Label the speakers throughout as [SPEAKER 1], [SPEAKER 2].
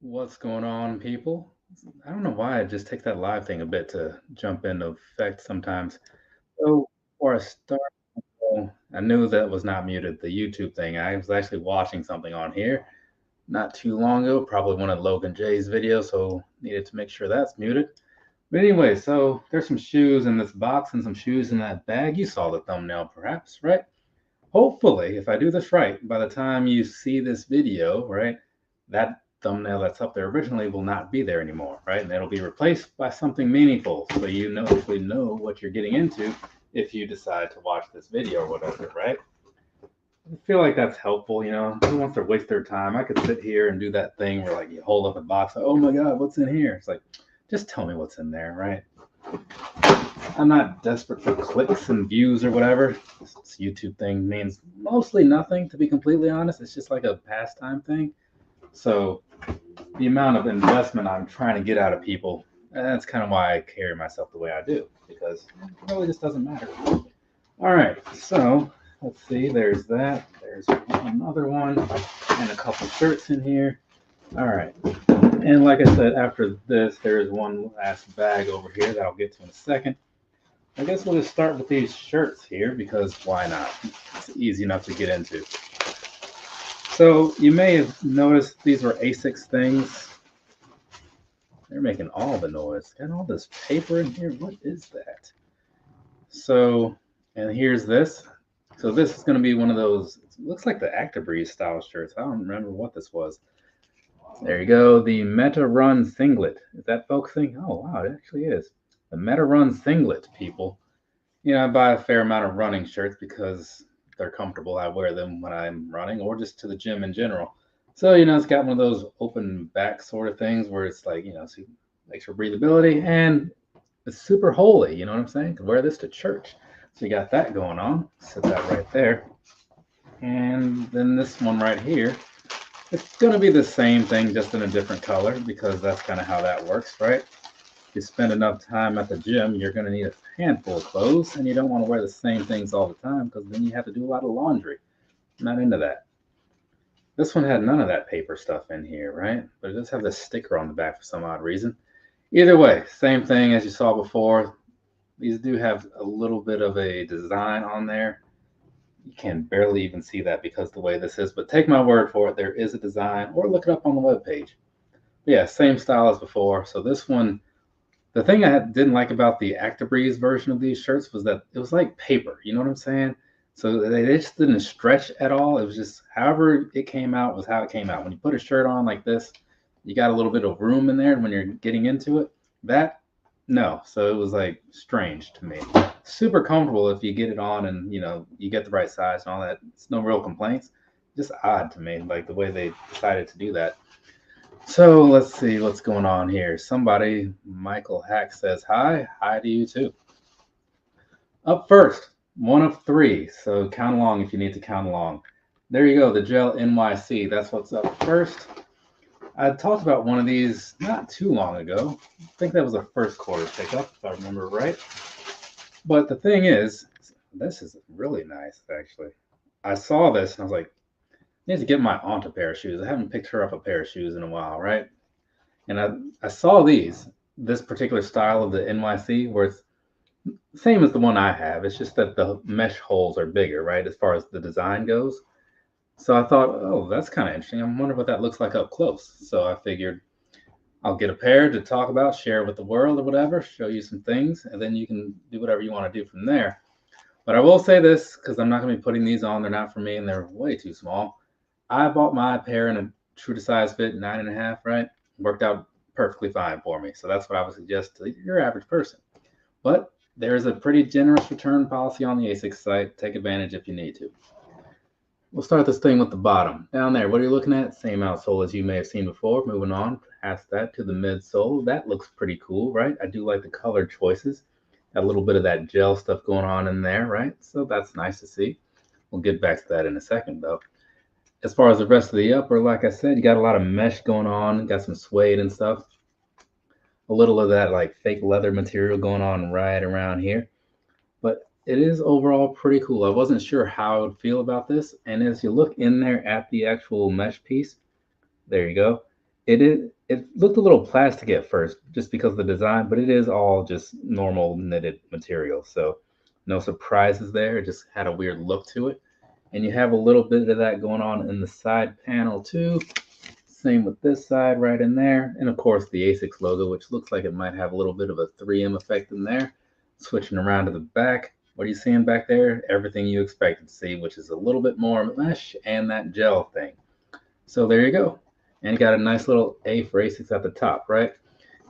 [SPEAKER 1] What's going on, people? I don't know why it just takes that live thing a bit to jump into effect sometimes. So before I start, I knew that was not muted, the YouTube thing. I was actually watching something on here not too long ago, probably one of Logan Jay's videos, so needed to make sure that's muted. But anyway, so there's some shoes in this box and some shoes in that bag. You saw the thumbnail perhaps, right? Hopefully, if I do this right, by the time you see this video, right, that thumbnail that's up there originally will not be there anymore, right? And it'll be replaced by something meaningful. So you know actually know what you're getting into if you decide to watch this video or whatever, right? I feel like that's helpful, you know. Who wants to waste their time? I could sit here and do that thing where like you hold up a box, like, oh my god, what's in here? It's like, just tell me what's in there, right? I'm not desperate for clicks and views or whatever. This YouTube thing means mostly nothing, to be completely honest. It's just like a pastime thing. So the amount of investment I'm trying to get out of people, that's kind of why I carry myself the way I do, because it really just doesn't matter. All right, so let's see. There's that. There's another one, and a couple shirts in here. All right. And like I said, after this, there is one last bag over here that I'll get to in a second. I guess we'll just start with these shirts here because why not? It's easy enough to get into. So you may have noticed these were asics things. They're making all the noise. Got all this paper in here. What is that? So, and here's this. So this is going to be one of those. It looks like the Actabreeze style shirts. I don't remember what this was. There you go. The metarun singlet. Is that focusing? Oh wow, it actually is. The metarun singlet, people. You know, I buy a fair amount of running shirts because they're comfortable. I wear them when I'm running or just to the gym in general. So, you know, it's got one of those open back sort of things where it's like, you know, so makes for breathability and it's super holy. You know what I'm saying? You can wear this to church. So you got that going on. Set that right there. And then this one right here, it's going to be the same thing, just in a different color because that's kind of how that works, right? You spend enough time at the gym, you're going to need a handful of clothes, and you don't want to wear the same things all the time because then you have to do a lot of laundry. I'm not into that. This one had none of that paper stuff in here, right? But it does have this sticker on the back for some odd reason. Either way, same thing as you saw before. These do have a little bit of a design on there. You can barely even see that because the way this is, but take my word for it, there is a design, or look it up on the webpage. But yeah, same style as before. So this one, the thing I didn't like about the Actabreeze version of these shirts was that it was like paper. You know what I'm saying? So they just didn't stretch at all. It was just however it came out was how it came out. When you put a shirt on like this, you got a little bit of room in there when you're getting into it. That no. So it was like strange to me. Super comfortable if you get it on and you know you get the right size and all that. It's no real complaints. Just odd to me, like the way they decided to do that. So let's see what's going on here. Somebody, Michael Hack says hi. Hi to you too. Up first, one of three. So count along if you need to count along. There you go, the gel-nyc. That's what's up first. I talked about one of these not too long ago. I think that was a first quarter pickup, if I remember right. But the thing is, this is really nice, actually. I saw this and I was like, I need to get my aunt a pair of shoes. I haven't picked her up a pair of shoes in a while, right? And I saw this particular style of the NYC, where it's the same as the one I have. It's just that the mesh holes are bigger, right, as far as the design goes. So I thought, oh, that's kind of interesting. I wonder what that looks like up close. So I figured I'll get a pair to talk about, share with the world or whatever, show you some things, and then you can do whatever you want to do from there. But I will say this, because I'm not going to be putting these on. They're not for me, and they're way too small. I bought my pair in a true to size fit, 9.5, right? Worked out perfectly fine for me. So that's what I would suggest to your average person. But there's a pretty generous return policy on the ASICS site. Take advantage if you need to. We'll start this thing with the bottom. Down there, what are you looking at? Same outsole as you may have seen before. Moving on past that to the midsole. That looks pretty cool, right? I do like the color choices. Got a little bit of that gel stuff going on in there, right? So that's nice to see. We'll get back to that in a second, though. As far as the rest of the upper, like I said, you got a lot of mesh going on. Got some suede and stuff. A little of that like fake leather material going on right around here. But it is overall pretty cool. I wasn't sure how I would feel about this. And as you look in there at the actual mesh piece, there you go. It looked a little plastic at first just because of the design, but it is all just normal knitted material. So no surprises there. It just had a weird look to it. And you have a little bit of that going on in the side panel too. Same with this side right in there. And of course the ASICS logo, which looks like it might have a little bit of a 3M effect in there. Switching around to the back. What are you seeing back there? Everything you expected to see, which is a little bit more mesh and that gel thing. So there you go. And you got a nice little A for ASICS at the top, right?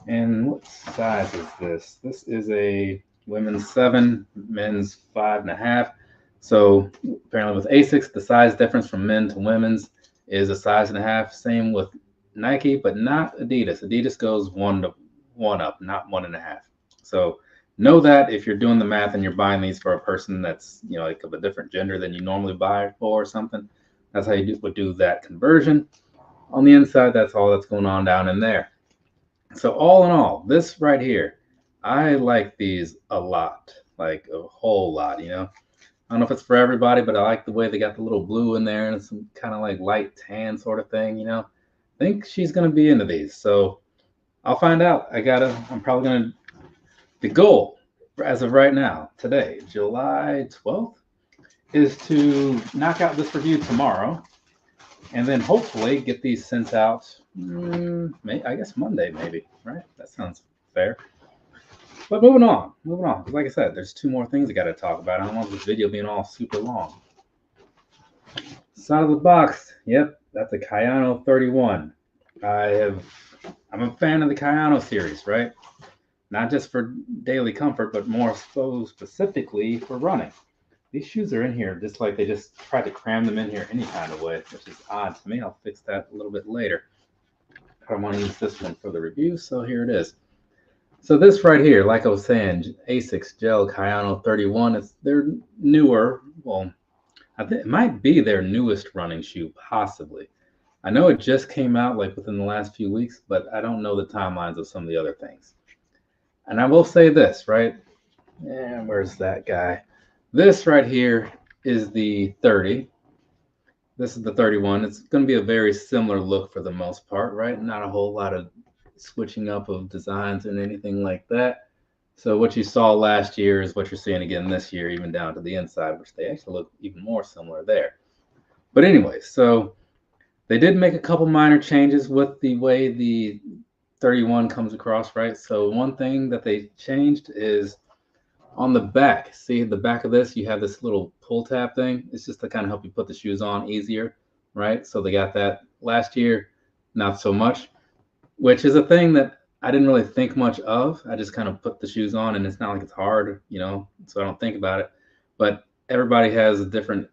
[SPEAKER 1] And what size is this? This is a women's 7, men's 5.5. So apparently with ASICS, the size difference from men to women's is a size and a half. Same with Nike, but not Adidas. Adidas goes 1 up, not 1.5. So know that if you're doing the math and you're buying these for a person that's, you know, like of a different gender than you normally buy for or something, that's how you would do that conversion. On the inside, that's all that's going on down in there. So all in all, this right here, I like these a lot, like a whole lot, you know. I don't know if it's for everybody, but I like the way they got the little blue in there and some kind of like light tan sort of thing, you know. I think she's going to be into these. So I'll find out. I'm probably going to, the goal as of right now, today, July 12th, is to knock out this review tomorrow. And then hopefully get these sent out, I guess Monday maybe, right? That sounds fair. But moving on. Like I said, there's 2 more things I got to talk about. I don't want this video being all super long. Side of the box, yep, that's a Kayano 31. I'm a fan of the Kayano series, right? Not just for daily comfort, but more so specifically for running. These shoes are in here just like they just tried to cram them in here any kind of way, which is odd to me. I'll fix that a little bit later. I want to use this one for the review, so here it is. So this right here, like I was saying, ASICS gel-kayano 31, it's their newer, well, I think it might be their newest running shoe, possibly. I know it just came out like within the last few weeks, but I don't know the timelines of some of the other things. And I will say this, right? And where's that guy? This right here is the 30. This is the 31. It's going to be a very similar look for the most part, right? Not a whole lot of switching up of designs and anything like that. So what you saw last year is what you're seeing again this year, even down to the inside, which they actually look even more similar there. But anyway, so they did make a couple minor changes with the way the 31 comes across, right? So one thing that they changed is on the back. See the back of this, you have this little pull tab thing. It's just to kind of help you put the shoes on easier, right? So they got that last year, not so much, which is a thing that I didn't really think much of. I just kind of put the shoes on and it's not like it's hard, you know, so I don't think about it. But everybody has different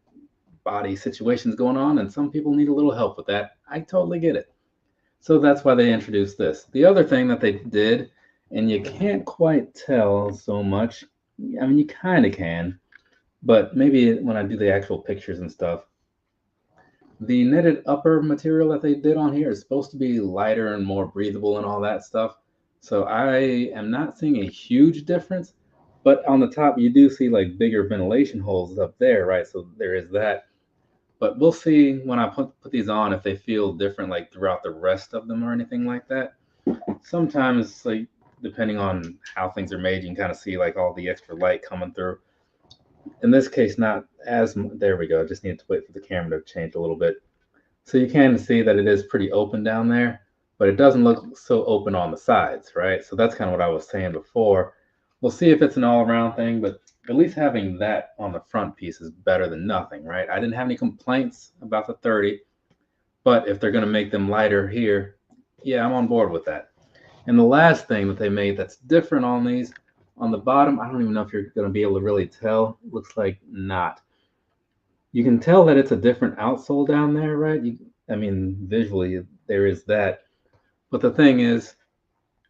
[SPEAKER 1] body situations going on and some people need a little help with that. I totally get it. So that's why they introduced this. The other thing that they did, and you can't quite tell so much, I mean, you kind of can, but maybe when I do the actual pictures and stuff, the knitted upper material that they did on here is supposed to be lighter and more breathable and all that stuff. So I am not seeing a huge difference, but on the top, you do see like bigger ventilation holes up there, right? So there is that. But we'll see when I put these on if they feel different like throughout the rest of them or anything like that. Sometimes, like, depending on how things are made, you can kind of see like all the extra light coming through. In this case, not as, there we go. Just need to wait for the camera to change a little bit. So you can see that it is pretty open down there, but it doesn't look so open on the sides, right? So that's kind of what I was saying before. We'll see if it's an all-around thing, but at least having that on the front piece is better than nothing, right? I didn't have any complaints about the 30, but if they're going to make them lighter here, yeah, I'm on board with that. And the last thing that they made that's different on these, on the bottom, I don't even know if you're going to be able to really tell. It looks like not. You can tell that it's a different outsole down there, right? I mean, visually, there is that. But the thing is,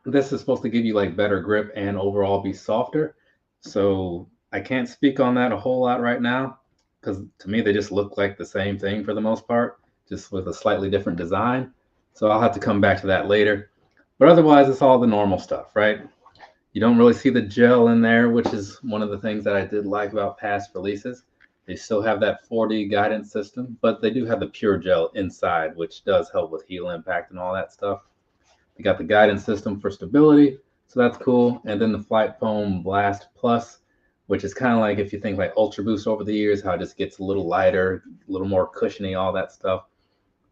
[SPEAKER 1] this is supposed to give you like better grip and overall be softer. So I can't speak on that a whole lot right now because to me, they just look like the same thing for the most part, just with a slightly different design. So I'll have to come back to that later. But otherwise, it's all the normal stuff, right? You don't really see the gel in there, which is one of the things that I did like about past releases. They still have that 4D guidance system, but they do have the pure gel inside, which does help with heel impact and all that stuff. They got the guidance system for stability, so that's cool. And then the Flight Foam Blast Plus, which is kind of like if you think like Ultra Boost over the years, how it just gets a little lighter, a little more cushiony, all that stuff.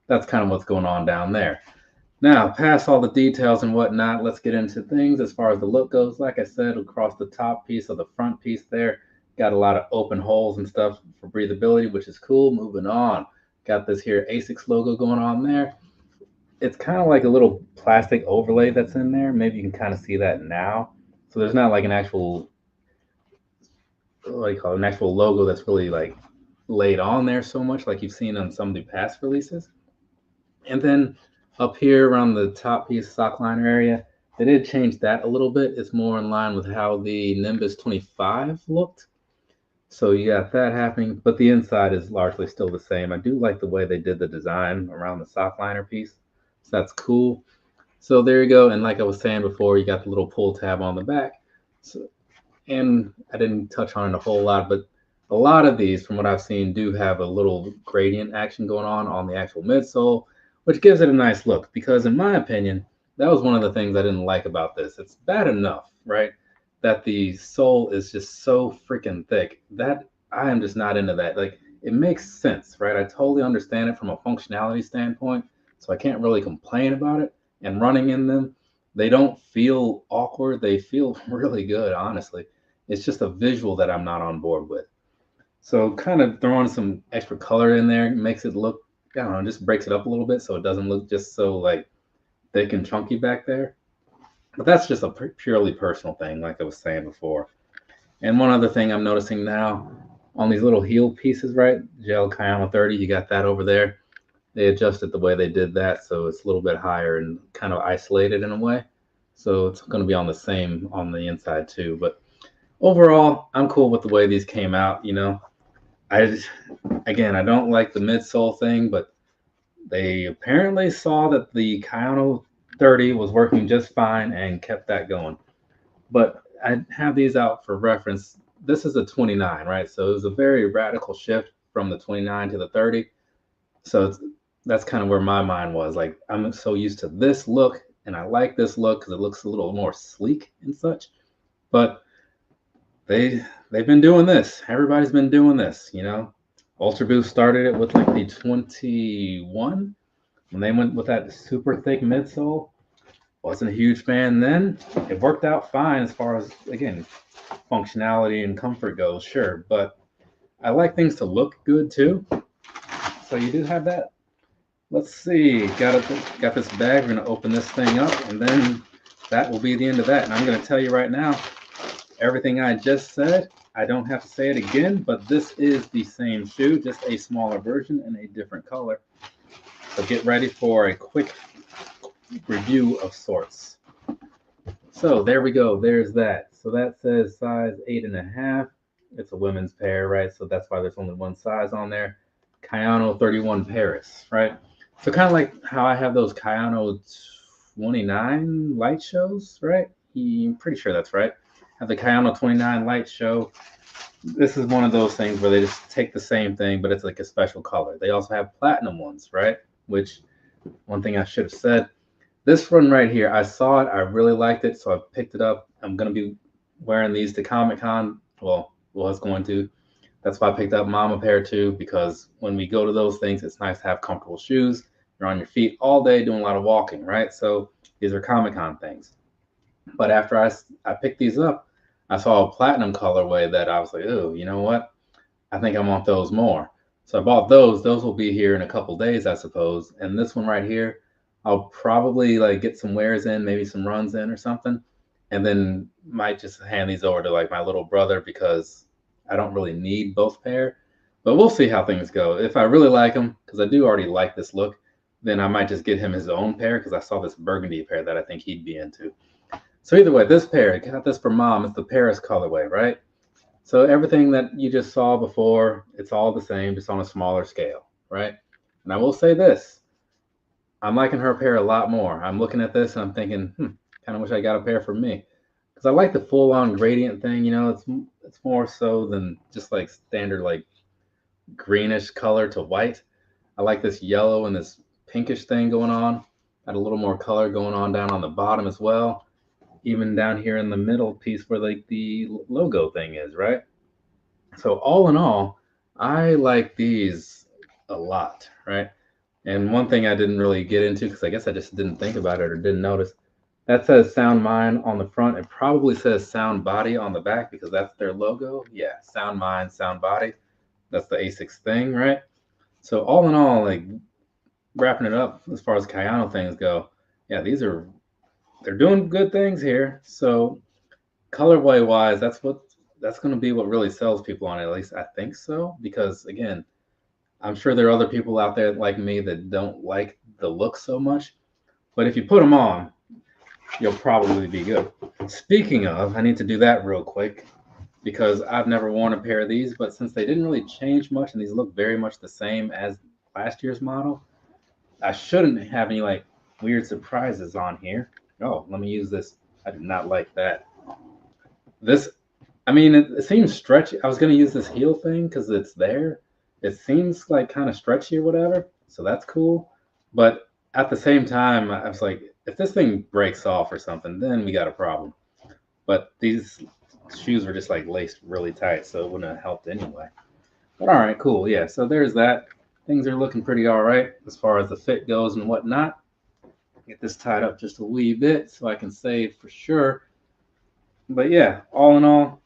[SPEAKER 1] That's kind of what's going on down there. Now, past all the details and whatnot, let's get into things as far as the look goes. Like I said, across the top piece of the front piece there, got a lot of open holes and stuff for breathability, which is cool. Moving on, got this here asics logo going on there. It's kind of like a little plastic overlay that's in there. Maybe you can kind of see that now. So there's not like an actual, what do you call it, an actual logo that's really like laid on there so much like you've seen on some of the past releases. And then up here around the top piece sock liner area, they did change that a little bit. It's more in line with how the Nimbus 25 looked. So you got that happening, but the inside is largely still the same. I do like the way they did the design around the sock liner piece. So that's cool. So there you go. And like I was saying before, you got the little pull tab on the back. So, and I didn't touch on it a whole lot, but a lot of these, from what I've seen, do have a little gradient action going on the actual midsole, which gives it a nice look. Because in my opinion, that was one of the things I didn't like about this. It's bad enough, right, that the sole is just so freaking thick that I am just not into that. Like, it makes sense, right? I totally understand it from a functionality standpoint, so I can't really complain about it. And running in them, they don't feel awkward. They feel really good, honestly. It's just a visual that I'm not on board with. So kind of throwing some extra color in there makes it look, I don't know, just breaks it up a little bit so it doesn't look just so like thick and chunky back there. But that's just a purely personal thing, like I was saying before. And one other thing I'm noticing now on these little heel pieces, right? Gel-kayano 30, you got that over there. They adjusted the way they did that, so it's a little bit higher and kind of isolated in a way. So it's going to be on the same on the inside too. But overall, I'm cool with the way these came out. You know, again, I don't like the midsole thing, but they apparently saw that the Kayano 30 was working just fine and kept that going. But I have these out for reference. This is a 29, right? So it was a very radical shift from the 29 to the 30. So that's kind of where my mind was. Like, I'm so used to this look, and I like this look because it looks a little more sleek and such. But they've been doing this. Everybody's been doing this, you know. Ultra Boost started it with like the 21 when they went with that super thick midsole. Wasn't a huge fan then. It worked out fine as far as, again, functionality and comfort goes, sure. But I like things to look good too. So you do have that. Let's see. Got this bag. We're going to open this thing up, and then that will be the end of that. And I'm going to tell you right now, everything I just said, I don't have to say it again, but this is the same shoe, just a smaller version in a different color. So get ready for a quick review of sorts. So there we go. There's that. So that says size 8.5. It's a women's pair, right? So that's why there's only one size on there. Kayano 31 Paris, right? So kind of like how I have those Kayano 29 light shows, right? I'm pretty sure that's right. Have the Kayano 29 light show. This is one of those things where they just take the same thing, but it's like a special color. They also have platinum ones, right? Which, one thing I should have said, this one right here, I saw it, I really liked it, so I picked it up. I'm going to be wearing these to Comic-Con. Well, was going to. That's why I picked up Mama pair too, because when we go to those things, it's nice to have comfortable shoes. You're on your feet all day doing a lot of walking, right? So these are Comic-Con things. But after I picked these up, I saw a platinum colorway that I was like, oh, you know what? I think I want those more. So I bought those. Those will be here in a couple days, I suppose. And this one right here, I'll probably like get some wears in, maybe some runs in or something. And then might just hand these over to like my little brother because I don't really need both pair. But we'll see how things go. If I really like them, because I do already like this look, then I might just get him his own pair because I saw this burgundy pair that I think he'd be into. So either way, this pair, I got this for Mom. It's the Paris colorway, right? So everything that you just saw before, it's all the same, just on a smaller scale, right? And I will say this. I'm liking her pair a lot more. I'm looking at this and I'm thinking, kind of wish I got a pair for me. Because I like the full-on gradient thing, you know, it's more so than just like standard like greenish color to white. I like this yellow and this pinkish thing going on. Had a little more color going on down on the bottom as well. Even down here in the middle piece where like the logo thing is, right? So all in all, I like these a lot, right? And one thing I didn't really get into because I guess I just didn't think about it or didn't notice. That says Sound Mind on the front. It probably says Sound Body on the back because that's their logo. Yeah, Sound Mind, Sound Body. That's the asics thing, right? So all in all, like wrapping it up as far as Kayano things go, yeah, they're doing good things here. So colorway wise, that's going to be what really sells people on it. At least I think so, because again, I'm sure there are other people out there like me that don't like the look so much. But if you put them on, you'll probably be good. Speaking of, I need to do that real quick because I've never worn a pair of these, but since they didn't really change much and these look very much the same as last year's model, I shouldn't have any like weird surprises on here. Oh, let me use this. I do not like that. This, I mean, it seems stretchy. I was going to use this heel thing because it's there. It seems like kind of stretchy or whatever. So that's cool. But at the same time, I was like, if this thing breaks off or something, then we got a problem. But these shoes were just like laced really tight, so it wouldn't have helped anyway. But all right, cool. Yeah, so there's that. Things are looking pretty all right as far as the fit goes and whatnot. Get this tied up just a wee bit so I can say for sure. But yeah, all in all,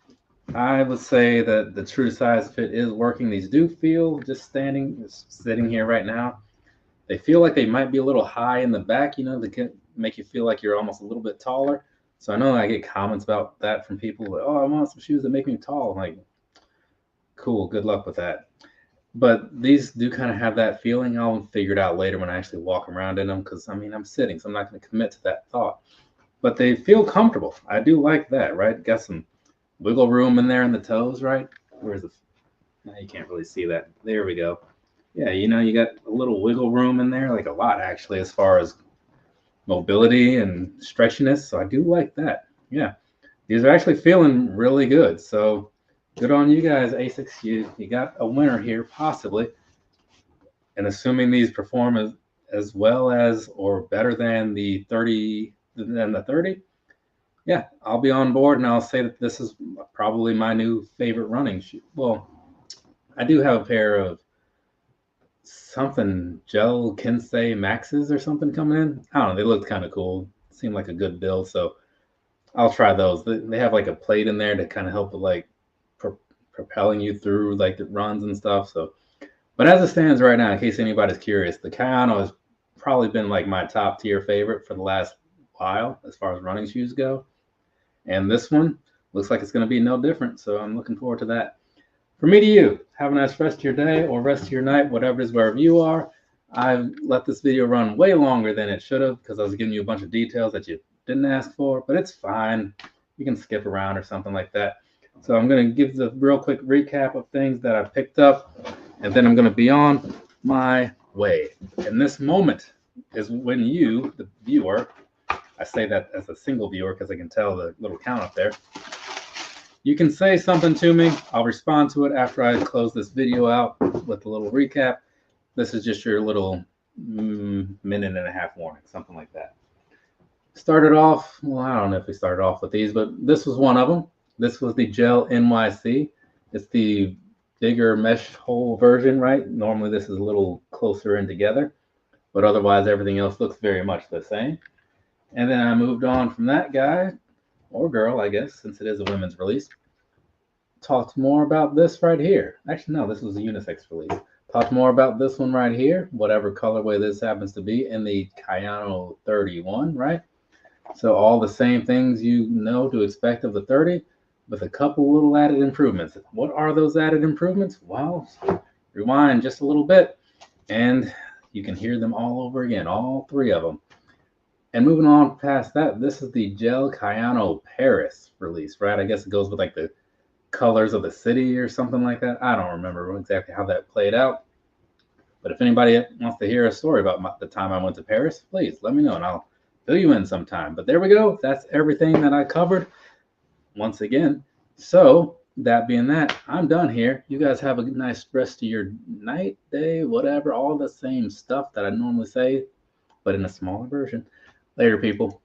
[SPEAKER 1] I would say that the true size fit is working. These do feel just sitting here right now. They feel like they might be a little high in the back, they can make you feel like you're almost a little bit taller. So I know I get comments about that from people like, oh, I want some shoes that make me tall. I'm like, cool, good luck with that. But these do kind of have that feeling. I'll figure it out later when I actually walk around in them because I mean, I'm sitting, so I'm not going to commit to that thought. But they feel comfortable. I do like that, right? Got some wiggle room in there in the toes, right? Where's the, now you can't really see that. There we go. Yeah, you got a little wiggle room in there, like a lot actually, as far as mobility and stretchiness. So I do like that. Yeah, these are actually feeling really good. So good on you guys, Asics. You got a winner here, possibly. And assuming these perform as well as or better than the 30, yeah, I'll be on board and I'll say that this is probably my new favorite running shoe. Well, I do have a pair of something gel-kayano maxes or something coming in. I don't know. They looked kind of cool. Seemed like a good build, so I'll try those. They have like a plate in there to kind of help with like propelling you through like the runs and stuff. So, but as it stands right now, in case anybody's curious, the Kayano has probably been like my top tier favorite for the last while as far as running shoes go. And this one looks like it's going to be no different. So I'm looking forward to that. From me to you, have a nice rest of your day or rest of your night, whatever it is, wherever you are. I've let this video run way longer than it should have because I was giving you a bunch of details that you didn't ask for, but it's fine. You can skip around or something like that. So I'm going to give the real quick recap of things that I picked up, and then I'm going to be on my way. And this moment is when you, the viewer, I say that as a single viewer because I can tell the little count up there. You can say something to me. I'll respond to it after I close this video out with a little recap. This is just your little minute and a half warning, something like that. Started off, well, I don't know if we started off with these, but this was one of them. This was the gel-nyc. It's the bigger mesh hole version, right? Normally this is a little closer in together, but otherwise everything else looks very much the same. And then I moved on from that guy, or girl, I guess, since it is a women's release. Talked more about this right here. Actually, no, this was a unisex release. Talked more about this one right here, whatever colorway this happens to be, in the Kayano 31, right? So all the same things you know to expect of the 30, with a couple little added improvements. What are those added improvements? Well, rewind just a little bit, and you can hear them all over again, all three of them. And moving on past that, this is the gel-kayano Paris release, right? I guess it goes with like the colors of the city or something like that. I don't remember exactly how that played out. But if anybody wants to hear a story about the time I went to Paris, please let me know and I'll fill you in sometime. But there we go. That's everything that I covered once again. So that being that, I'm done here. You guys have a nice rest of your night, day, whatever, all the same stuff that I normally say. but in a smaller version. Later, people.